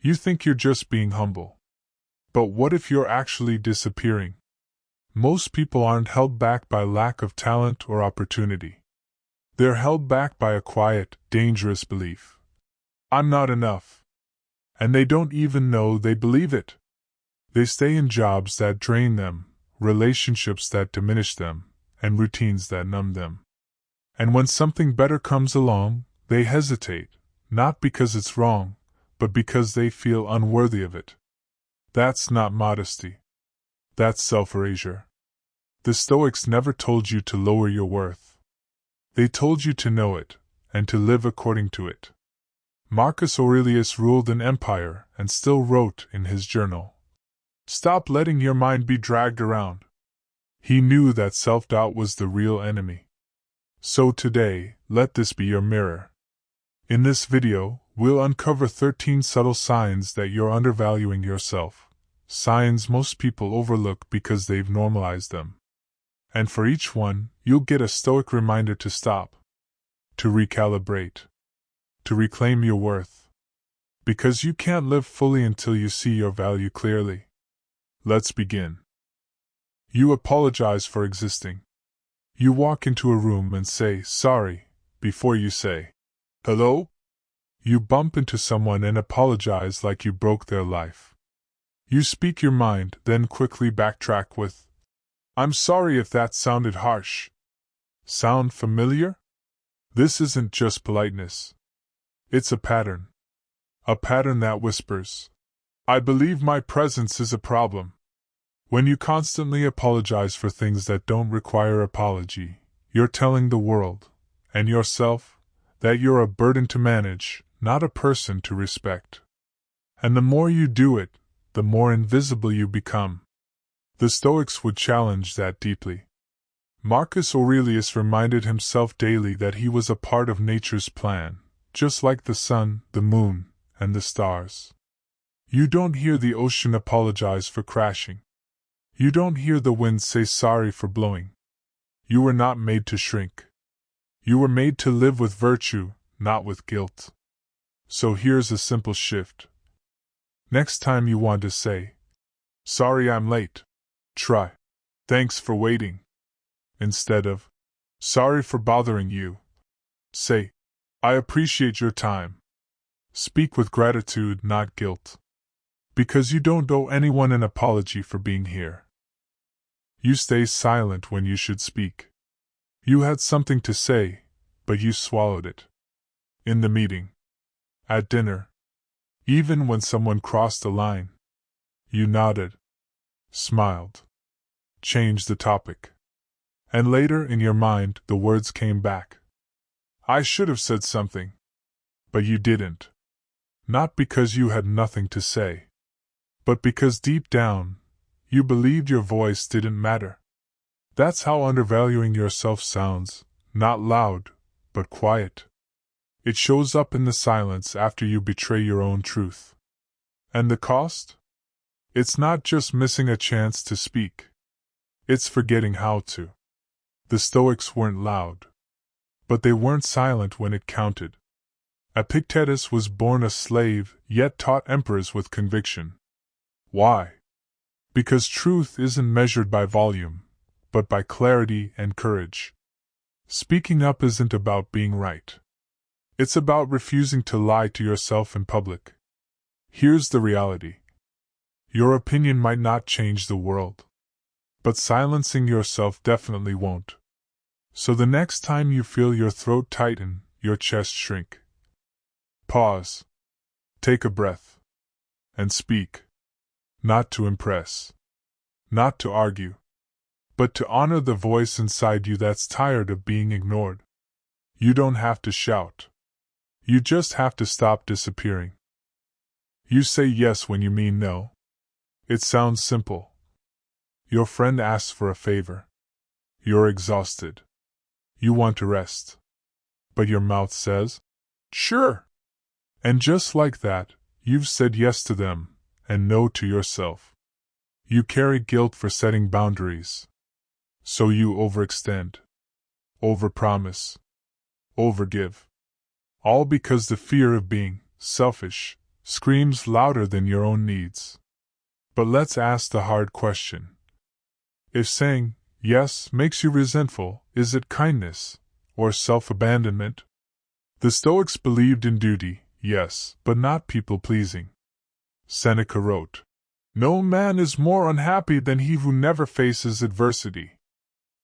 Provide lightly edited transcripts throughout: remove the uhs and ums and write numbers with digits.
You think you're just being humble. But what if you're actually disappearing? Most people aren't held back by lack of talent or opportunity. They're held back by a quiet, dangerous belief. I'm not enough. And they don't even know they believe it. They stay in jobs that drain them, relationships that diminish them, and routines that numb them. And when something better comes along, they hesitate, not because it's wrong, but because they feel unworthy of it. That's not modesty. That's self-erasure. The Stoics never told you to lower your worth. They told you to know it, and to live according to it. Marcus Aurelius ruled an empire and still wrote in his journal, "Stop letting your mind be dragged around." He knew that self-doubt was the real enemy. So today, let this be your mirror. In this video, we'll uncover 13 subtle signs that you're undervaluing yourself, signs most people overlook because they've normalized them. And for each one, you'll get a Stoic reminder to stop, to recalibrate, to reclaim your worth. Because you can't live fully until you see your value clearly. Let's begin. You apologize for existing. You walk into a room and say, "Sorry," before you say, "Hello?" You bump into someone and apologize like you broke their life. You speak your mind, then quickly backtrack with, "I'm sorry if that sounded harsh." Sound familiar? This isn't just politeness. It's a pattern. A pattern that whispers, "I believe my presence is a problem." When you constantly apologize for things that don't require apology, you're telling the world, and yourself, that you're a burden to manage, not a person to respect. And the more you do it, the more invisible you become. The Stoics would challenge that deeply. Marcus Aurelius reminded himself daily that he was a part of nature's plan, just like the sun, the moon, and the stars. You don't hear the ocean apologize for crashing. You don't hear the wind say sorry for blowing. You were not made to shrink. You were made to live with virtue, not with guilt. So here's a simple shift. Next time you want to say, "Sorry I'm late," try, "Thanks for waiting." Instead of, "Sorry for bothering you," say, "I appreciate your time." Speak with gratitude, not guilt. Because you don't owe anyone an apology for being here. You stay silent when you should speak. You had something to say, but you swallowed it. In the meeting. At dinner. Even when someone crossed the line. You nodded. Smiled. Changed the topic. And later in your mind, the words came back. "I should have said something." But you didn't. Not because you had nothing to say. But because deep down, you believed your voice didn't matter. That's how undervaluing yourself sounds, not loud, but quiet. It shows up in the silence after you betray your own truth. And the cost? It's not just missing a chance to speak. It's forgetting how to. The Stoics weren't loud. But they weren't silent when it counted. Epictetus was born a slave, yet taught emperors with conviction. Why? Because truth isn't measured by volume, but by clarity and courage. Speaking up isn't about being right. It's about refusing to lie to yourself in public. Here's the reality. Your opinion might not change the world. But silencing yourself definitely won't. So the next time you feel your throat tighten, your chest shrink, pause. Take a breath. And speak. Not to impress. Not to argue. But to honor the voice inside you that's tired of being ignored. You don't have to shout. You just have to stop disappearing. You say yes when you mean no. It sounds simple. Your friend asks for a favor. You're exhausted. You want to rest. But your mouth says, "Sure." And just like that, you've said yes to them, and no to yourself. You carry guilt for setting boundaries. So you overextend. Overpromise. Overgive. All because the fear of being selfish screams louder than your own needs. But let's ask the hard question. If saying yes makes you resentful, is it kindness or self-abandonment? The Stoics believed in duty, yes, but not people-pleasing. Seneca wrote, "No man is more unhappy than he who never faces adversity,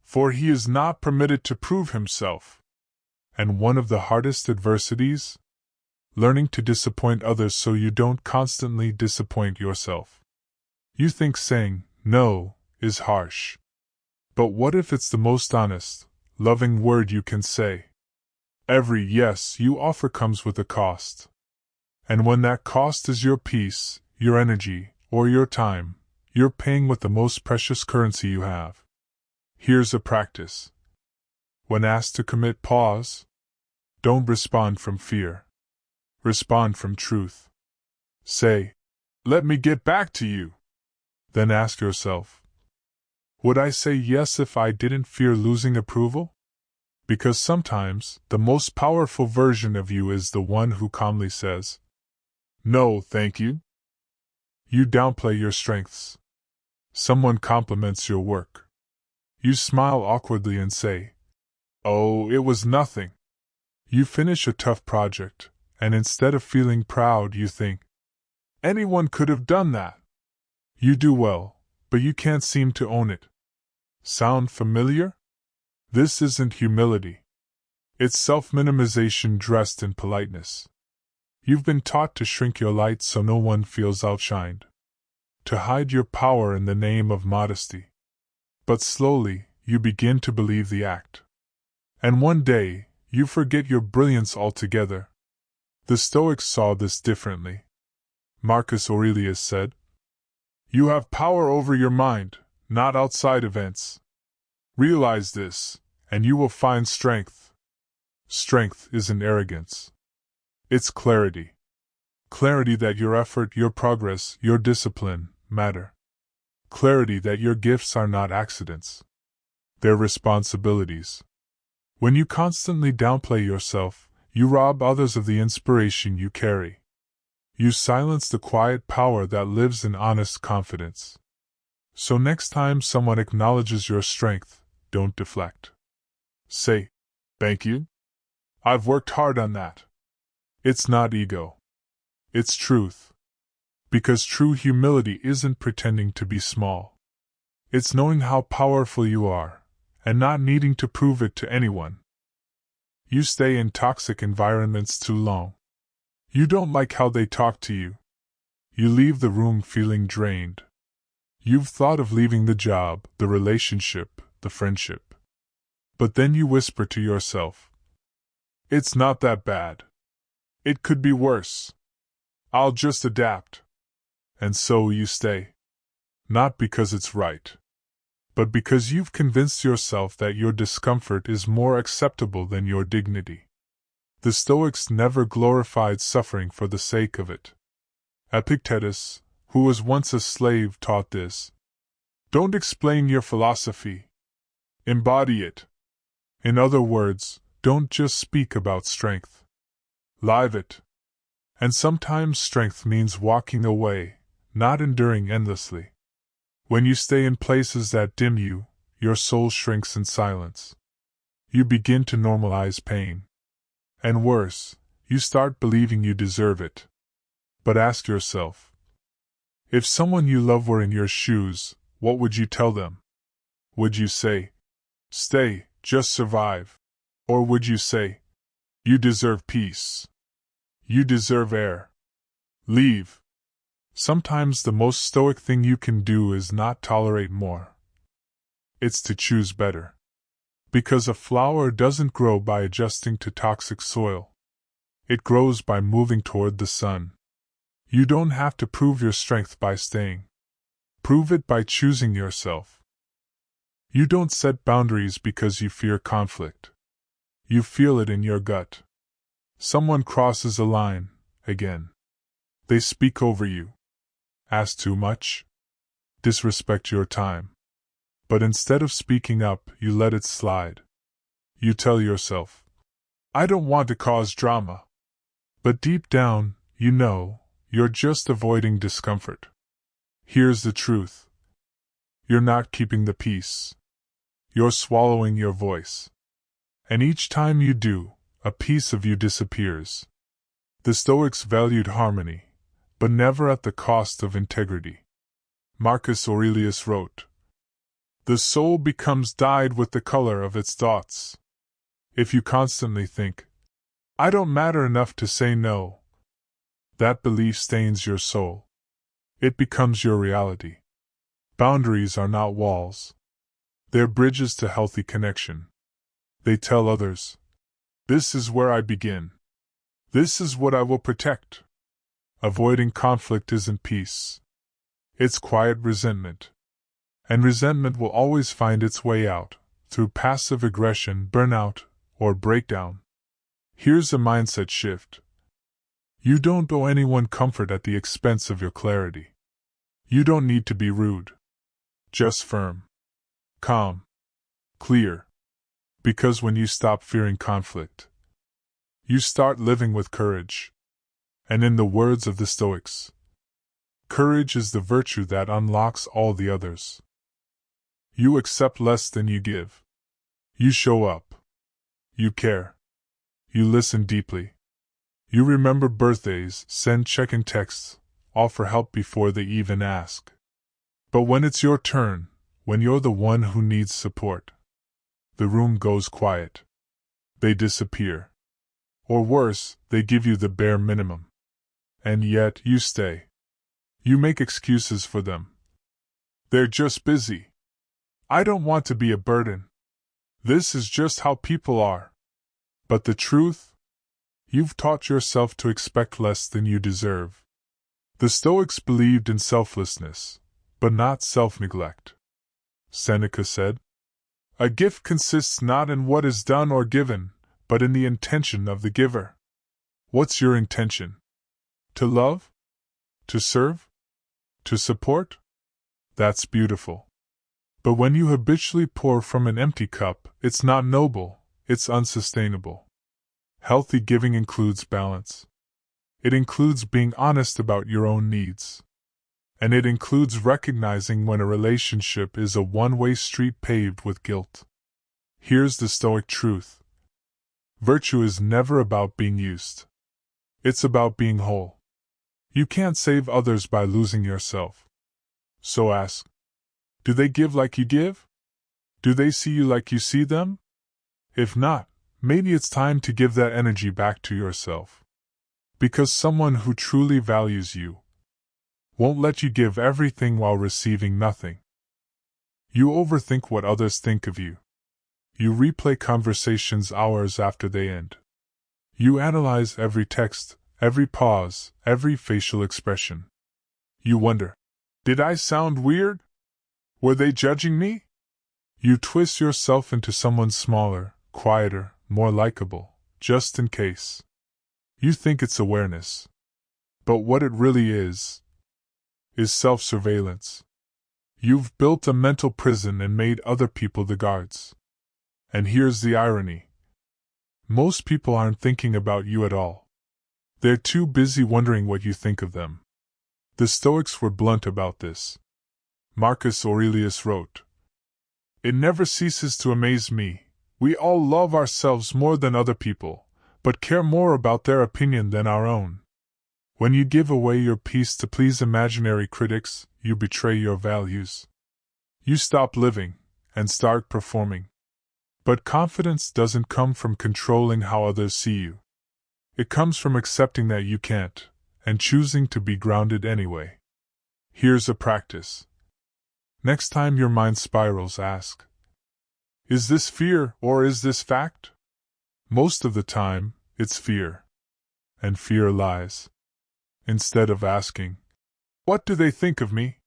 for he is not permitted to prove himself." And one of the hardest adversities? Learning to disappoint others so you don't constantly disappoint yourself. You think saying no is harsh. But what if it's the most honest, loving word you can say? Every yes you offer comes with a cost. And when that cost is your peace, your energy, or your time, you're paying with the most precious currency you have. Here's a practice. When asked to commit, pause. Don't respond from fear. Respond from truth. Say, "Let me get back to you." Then ask yourself, would I say yes if I didn't fear losing approval? Because sometimes, the most powerful version of you is the one who calmly says, "No, thank you." You downplay your strengths. Someone compliments your work. You smile awkwardly and say, "Oh, it was nothing." You finish a tough project, and instead of feeling proud, you think, "Anyone could have done that." You do well, but you can't seem to own it. Sound familiar? This isn't humility. It's self-minimization dressed in politeness. You've been taught to shrink your light so no one feels outshined, to hide your power in the name of modesty. But slowly, you begin to believe the act. And one day, you forget your brilliance altogether. The Stoics saw this differently. Marcus Aurelius said, "You have power over your mind, not outside events. Realize this, and you will find strength." Strength isn't arrogance. It's clarity. Clarity that your effort, your progress, your discipline matter. Clarity that your gifts are not accidents. They're responsibilities. When you constantly downplay yourself, you rob others of the inspiration you carry. You silence the quiet power that lives in honest confidence. So next time someone acknowledges your strength, don't deflect. Say, "Thank you. I've worked hard on that." It's not ego. It's truth. Because true humility isn't pretending to be small. It's knowing how powerful you are, and not needing to prove it to anyone. You stay in toxic environments too long. You don't like how they talk to you. You leave the room feeling drained. You've thought of leaving the job, the relationship, the friendship. But then you whisper to yourself, "It's not that bad. It could be worse. I'll just adapt." And so you stay. Not because it's right, but because you've convinced yourself that your discomfort is more acceptable than your dignity. The Stoics never glorified suffering for the sake of it. Epictetus, who was once a slave, taught this. Don't explain your philosophy. Embody it. In other words, don't just speak about strength. Live it. And sometimes strength means walking away, not enduring endlessly. When you stay in places that dim you, your soul shrinks in silence. You begin to normalize pain. And worse, you start believing you deserve it. But ask yourself, if someone you love were in your shoes, what would you tell them? Would you say, "Stay, just survive"? Or would you say, "You deserve peace. You deserve air. Leave"? Sometimes the most stoic thing you can do is not tolerate more. It's to choose better. Because a flower doesn't grow by adjusting to toxic soil. It grows by moving toward the sun. You don't have to prove your strength by staying. Prove it by choosing yourself. You don't set boundaries because you fear conflict. You feel it in your gut. Someone crosses a line, again. They speak over you. Ask too much? Disrespect your time. But instead of speaking up, you let it slide. You tell yourself, "I don't want to cause drama." But deep down, you know, you're just avoiding discomfort. Here's the truth. You're not keeping the peace. You're swallowing your voice. And each time you do, a piece of you disappears. The Stoics valued harmony, but never at the cost of integrity. Marcus Aurelius wrote, "The soul becomes dyed with the color of its thoughts." If you constantly think, "I don't matter enough to say no," that belief stains your soul. It becomes your reality. Boundaries are not walls. They're bridges to healthy connection. They tell others, "This is where I begin. This is what I will protect." Avoiding conflict isn't peace. It's quiet resentment. And resentment will always find its way out, through passive aggression, burnout, or breakdown. Here's a mindset shift. You don't owe anyone comfort at the expense of your clarity. You don't need to be rude. Just firm. Calm. Clear. Because when you stop fearing conflict, you start living with courage. And in the words of the Stoics, courage is the virtue that unlocks all the others. You accept less than you give. You show up. You care. You listen deeply. You remember birthdays, send check-in texts, offer help before they even ask. But when it's your turn, when you're the one who needs support, the room goes quiet. They disappear. Or worse, they give you the bare minimum. And yet, you stay. You make excuses for them. They're just busy. I don't want to be a burden. This is just how people are. But the truth? You've taught yourself to expect less than you deserve. The Stoics believed in selflessness, but not self-neglect. Seneca said, "A gift consists not in what is done or given, but in the intention of the giver." What's your intention? To love? To serve? To support? That's beautiful. But when you habitually pour from an empty cup, it's not noble, it's unsustainable. Healthy giving includes balance. It includes being honest about your own needs. And it includes recognizing when a relationship is a one-way street paved with guilt. Here's the Stoic truth. Virtue is never about being used. It's about being whole. You can't save others by losing yourself. So ask, do they give like you give? Do they see you like you see them? If not, maybe it's time to give that energy back to yourself. Because someone who truly values you won't let you give everything while receiving nothing. You overthink what others think of you. You replay conversations hours after they end. You analyze every text, every pause, every facial expression. You wonder, did I sound weird? Were they judging me? You twist yourself into someone smaller, quieter, more likable, just in case. You think it's awareness. But what it really is self-surveillance. You've built a mental prison and made other people the guards. And here's the irony. Most people aren't thinking about you at all. They're too busy wondering what you think of them. The Stoics were blunt about this. Marcus Aurelius wrote, "It never ceases to amaze me. We all love ourselves more than other people, but care more about their opinion than our own. When you give away your peace to please imaginary critics, you betray your values. You stop living and start performing. But confidence doesn't come from controlling how others see you. It comes from accepting that you can't, and choosing to be grounded anyway." Here's a practice. Next time your mind spirals, ask, is this fear or is this fact? Most of the time, it's fear. And fear lies. Instead of asking, what do they think of me?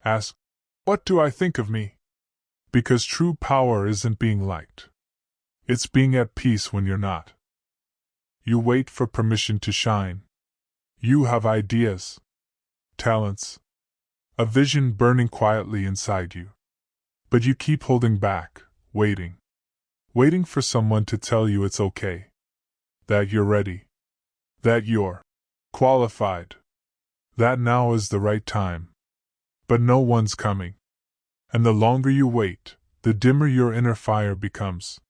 Ask, what do I think of me? Because true power isn't being liked. It's being at peace when you're not. You wait for permission to shine. You have ideas, talents, a vision burning quietly inside you. But you keep holding back, waiting. Waiting for someone to tell you it's okay. That you're ready. That you're qualified. that now is the right time. But no one's coming. And the longer you wait, the dimmer your inner fire becomes.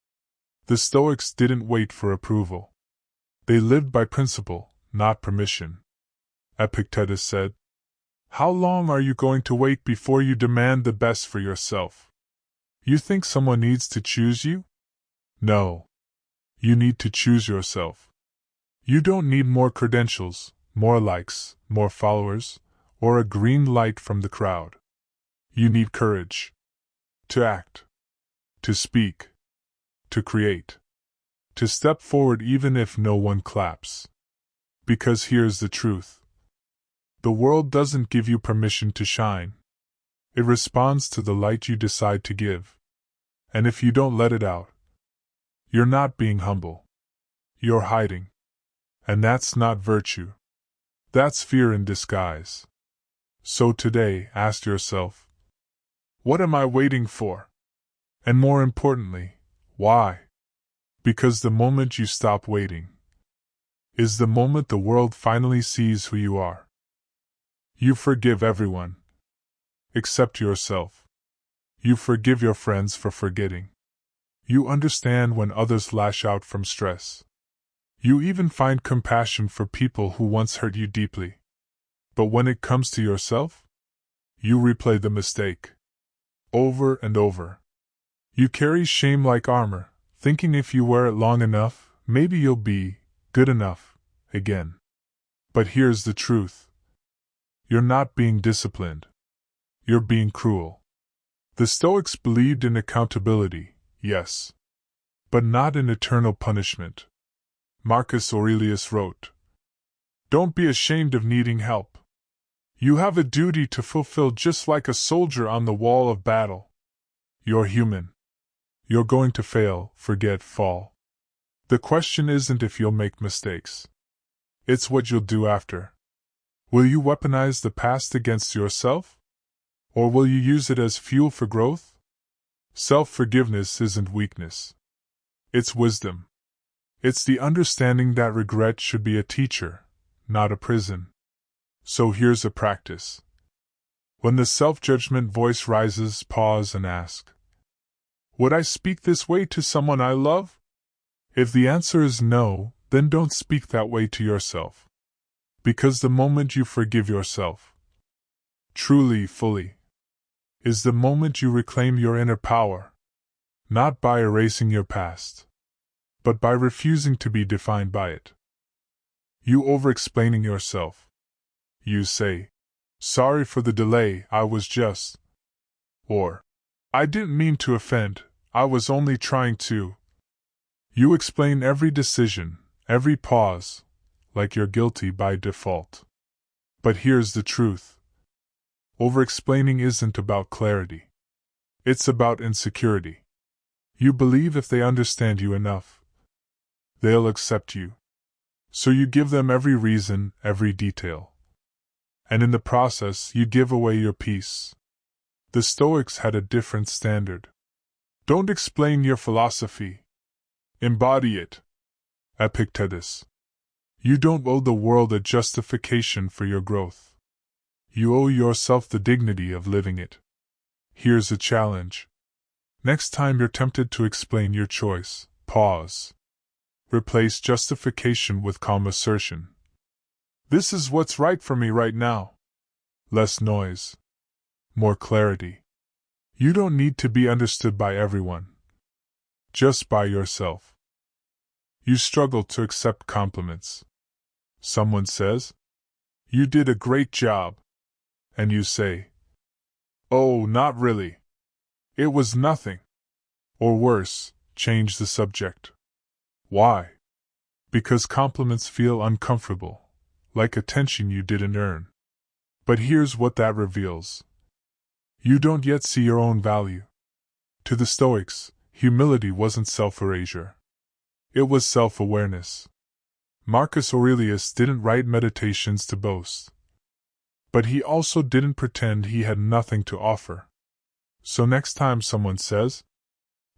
The Stoics didn't wait for approval. They lived by principle, not permission. Epictetus said, "How long are you going to wait before you demand the best for yourself? You think someone needs to choose you? No. You need to choose yourself. You don't need more credentials, more likes, more followers, or a green light from the crowd. You need courage. To act. To speak. To create. To step forward even if no one claps. Because here's the truth. The world doesn't give you permission to shine. It responds to the light you decide to give. And if you don't let it out, you're not being humble. You're hiding. And that's not virtue. That's fear in disguise. So today, ask yourself, what am I waiting for? And more importantly, why? Because the moment you stop waiting is the moment the world finally sees who you are. You forgive everyone except yourself. You forgive your friends for forgetting. You understand when others lash out from stress. You even find compassion for people who once hurt you deeply. But when it comes to yourself, you replay the mistake over and over. You carry shame like armor, thinking if you wear it long enough, maybe you'll be good enough again. But here's the truth. You're not being disciplined. You're being cruel. The Stoics believed in accountability, yes, but not in eternal punishment. Marcus Aurelius wrote, "Don't be ashamed of needing help. You have a duty to fulfill just like a soldier on the wall of battle. You're human. You're going to fail, forget, fall. The question isn't if you'll make mistakes. It's what you'll do after. Will you weaponize the past against yourself? Or will you use it as fuel for growth? Self-forgiveness isn't weakness. It's wisdom. It's the understanding that regret should be a teacher, not a prison. So here's a practice. When the self-judgment voice rises, pause and ask, would I speak this way to someone I love? If the answer is no, then don't speak that way to yourself. Because the moment you forgive yourself, truly, fully, is the moment you reclaim your inner power, not by erasing your past, but by refusing to be defined by it. You overexplaining yourself. You say, sorry for the delay, I was just. Or, I didn't mean to offend, I was only trying to. You explain every decision, every pause, like you're guilty by default. But here's the truth. Overexplaining isn't about clarity. It's about insecurity. You believe if they understand you enough, they'll accept you. So you give them every reason, every detail. And in the process, you give away your peace. The Stoics had a different standard. Don't explain your philosophy. Embody it. Epictetus. You don't owe the world a justification for your growth. You owe yourself the dignity of living it. Here's a challenge. Next time you're tempted to explain your choice, pause. Replace justification with calm assertion. This is what's right for me right now. Less noise. More clarity. You don't need to be understood by everyone. Just by yourself. You struggle to accept compliments. Someone says, you did a great job. And you say, oh, not really. It was nothing. Or worse, change the subject. Why? Because compliments feel uncomfortable, like attention you didn't earn. But here's what that reveals. You don't yet see your own value. To the Stoics, humility wasn't self-erasure. It was self-awareness. Marcus Aurelius didn't write meditations to boast. But he also didn't pretend he had nothing to offer. So next time someone says,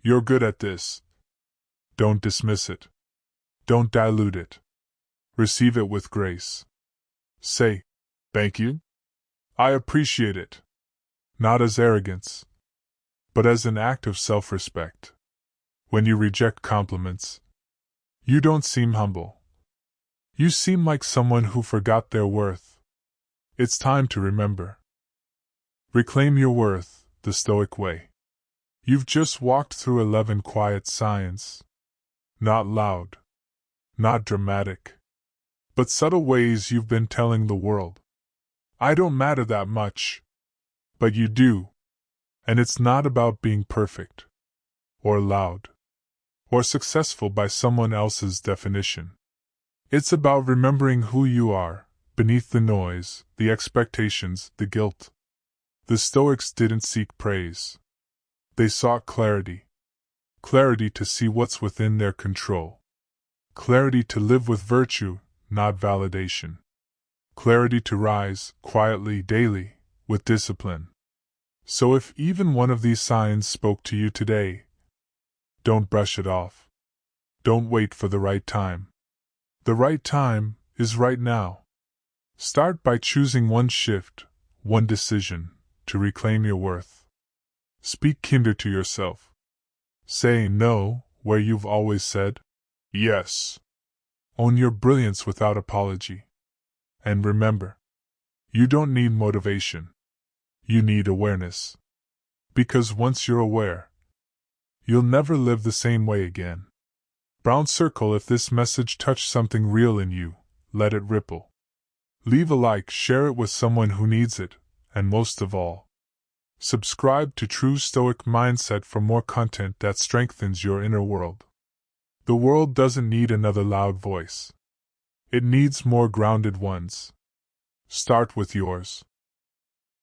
you're good at this, don't dismiss it. Don't dilute it. Receive it with grace. Say, Thank you. I appreciate it. Not as arrogance, but as an act of self-respect. When you reject compliments, you don't seem humble. You seem like someone who forgot their worth. It's time to remember. Reclaim your worth, the Stoic way. You've just walked through 11 quiet signs. Not loud, not dramatic, but subtle ways you've been telling the world, I don't matter that much. But you do. And it's not about being perfect, or loud, or successful by someone else's definition. It's about remembering who you are, beneath the noise, the expectations, the guilt. The Stoics didn't seek praise. They sought clarity. Clarity to see what's within their control. Clarity to live with virtue, not validation. Clarity to rise, quietly, daily, with discipline. So if even one of these signs spoke to you today, don't brush it off. Don't wait for the right time. The right time is right now. Start by choosing one shift, one decision, to reclaim your worth. Speak kinder to yourself. Say no where you've always said yes. Own your brilliance without apology. And remember, you don't need motivation. You need awareness. Because once you're aware, you'll never live the same way again. Brown circle if this message touched something real in you, let it ripple. Leave a like, share it with someone who needs it, and most of all, subscribe to True Stoic Mindset for more content that strengthens your inner world. The world doesn't need another loud voice. It needs more grounded ones. Start with yours.